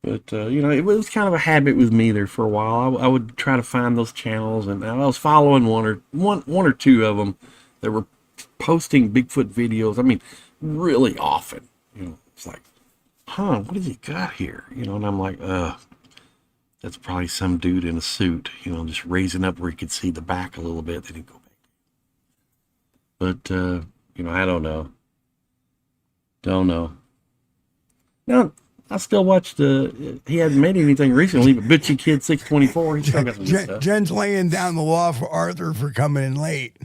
but it was kind of a habit with me there for a while. I would try to find those channels, and I was following one or two of them that were posting Bigfoot videos. I mean, really often. It's like, what has he got here? And I'm like, that's probably some dude in a suit. Just raising up where he could see the back a little bit, then he'd go back. But I don't know. Don't know. Now, I still watch he hasn't made anything recently, but Bitchy Kid 624, he still got some good stuff. Jen's laying down the law for Arthur for coming in late.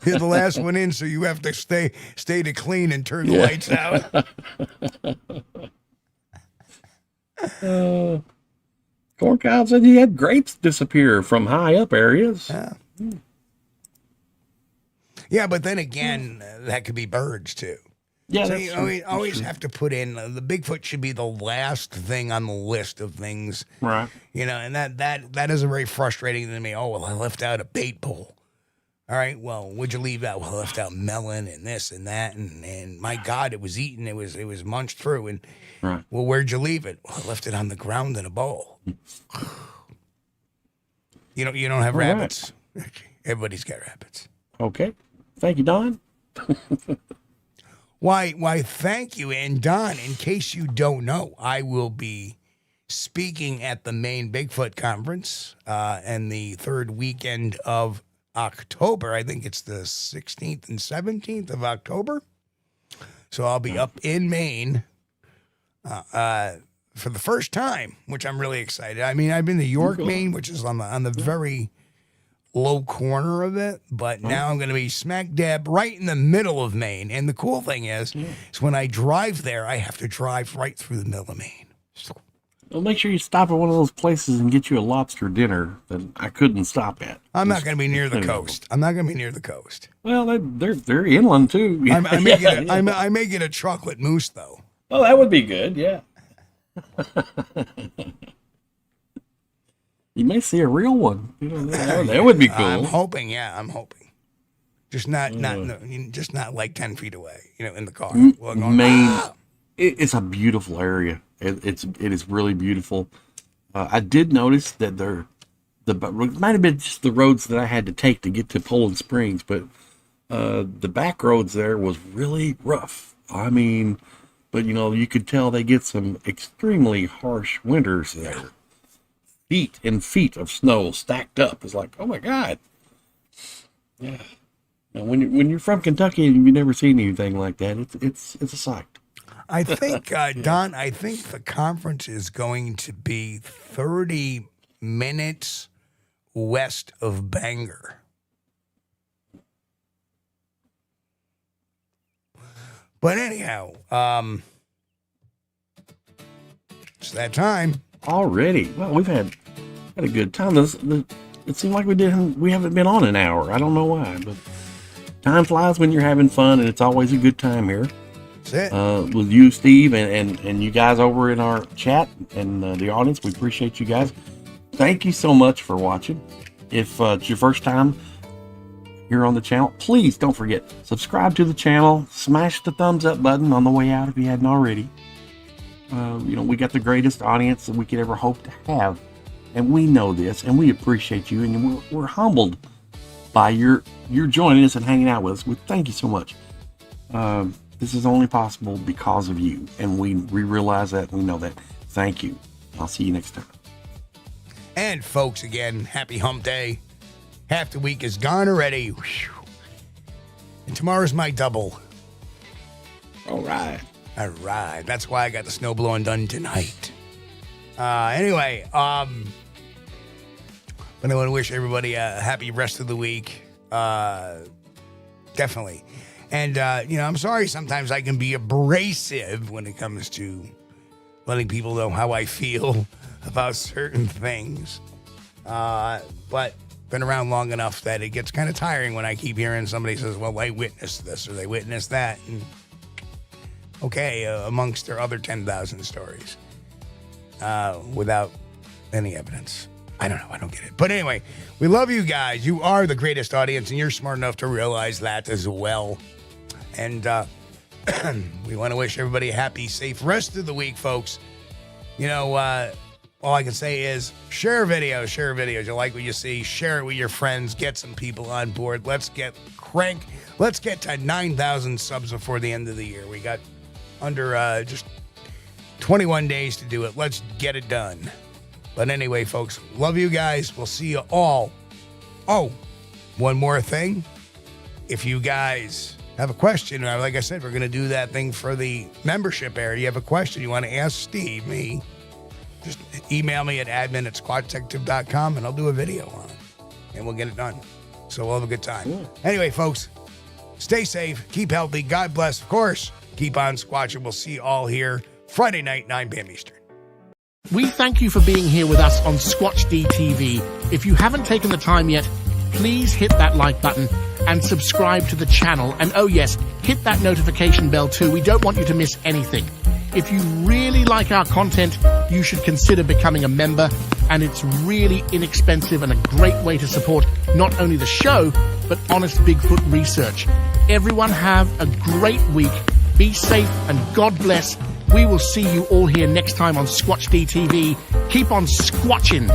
You're the last one in, so you have to stay to clean and turn the lights out. Corn Cob said he had grapes disappear from high up areas. Yeah, but then again, that could be birds too. Yeah, so that's you always have to put in the Bigfoot should be the last thing on the list of things, right? And that is a very frustrating to me. Oh well, I left out a bait pole. All right, well, what'd you leave out? Well, I left out melon and this and that, and my God, it was eaten. It was munched through. And right. Well, where'd you leave it? Well, I left it on the ground in a bowl. You don't have rabbits. Right. Everybody's got rabbits. Okay, thank you, Don. Why? Thank you, and Don. In case you don't know, I will be speaking at the Maine Bigfoot Conference, and the third weekend of October. I think it's the 16th and 17th of October. So I'll be up in Maine for the first time, which I'm really excited. I mean, I've been to York, Maine, which is on the very low corner of it, but now I'm going to be smack dab right in the middle of Maine. And the cool thing is when I drive there, I have to drive right through the middle of Maine. Well, make sure you stop at one of those places and get you a lobster dinner that I couldn't stop at. I'm not going to be near the coast. Well, they're inland too. I may get a chocolate mousse though. Oh, that would be good. Yeah. You may see a real one. That would be cool. I'm hoping. Just not like 10 feet away. In the car. Maine, it's a beautiful area. It is really beautiful. I did notice that it might have been just the roads that I had to take to get to Poland Springs, but the back roads there was really rough. I mean, but you could tell they get some extremely harsh winters there. Feet and feet of snow stacked up. It's like, oh my God. Yeah. Now, when you're from Kentucky and you've never seen anything like that, it's a sight. I think, Don, the conference is going to be 30 minutes west of Bangor. But anyhow, it's that time. Already. Well, we've had a good time. It seemed like we haven't been on an hour. I don't know why, but time flies when you're having fun, and it's always a good time here. That's it. With you, Steve, and you guys over in our chat and the audience. We appreciate you guys. Thank you so much for watching. If it's your first time here on the channel, please don't forget, subscribe to the channel, smash the thumbs up button on the way out if you hadn't already. We got the greatest audience that we could ever hope to have, and we know this, and we appreciate you, and we're humbled by your joining us and hanging out with us. Thank you so much. This is only possible because of you, and we realize that, we know that. Thank you. I'll see you next time. And folks, again, happy hump day. Half the week is gone already. Whew. And tomorrow's my double. All right. That's why I got the snow blowing done tonight. Anyway, but I want to wish everybody a happy rest of the week. Definitely. And, I'm sorry sometimes I can be abrasive when it comes to letting people know how I feel about certain things. But been around long enough that it gets kind of tiring when I keep hearing somebody says, well, they witnessed this or they witnessed that. And okay, amongst their other 10,000 stories without any evidence. I don't know. I don't get it. But anyway, we love you guys. You are the greatest audience, and you're smart enough to realize that as well. And we want to wish everybody a happy, safe rest of the week, folks. All I can say is share videos. You like what you see, share it with your friends, get some people on board. Let's get to 9,000 subs before the end of the year. We got under just 21 days to do it. Let's get it done. But anyway, folks, love you guys. We'll see you all. Oh, one more thing. If you guys have a question, like I said, we're going to do that thing for the membership area. You have a question you want to ask Steve, me, just email me at admin@squatchdetective.com and I'll do a video on it. And we'll get it done. So we'll have a good time. Yeah. Anyway, folks, stay safe, keep healthy, God bless, of course. Keep on squatching. We'll see you all here Friday night, 9 p.m. Eastern. We thank you for being here with us on Squatch-D TV. If you haven't taken the time yet, please hit that like button and subscribe to the channel. And oh yes, hit that notification bell too. We don't want you to miss anything. If you really like our content, you should consider becoming a member, and it's really inexpensive and a great way to support not only the show, but honest Bigfoot research. Everyone have a great week. Be safe and God bless. We will see you all here next time on Squatch-D TV. Keep on squatching.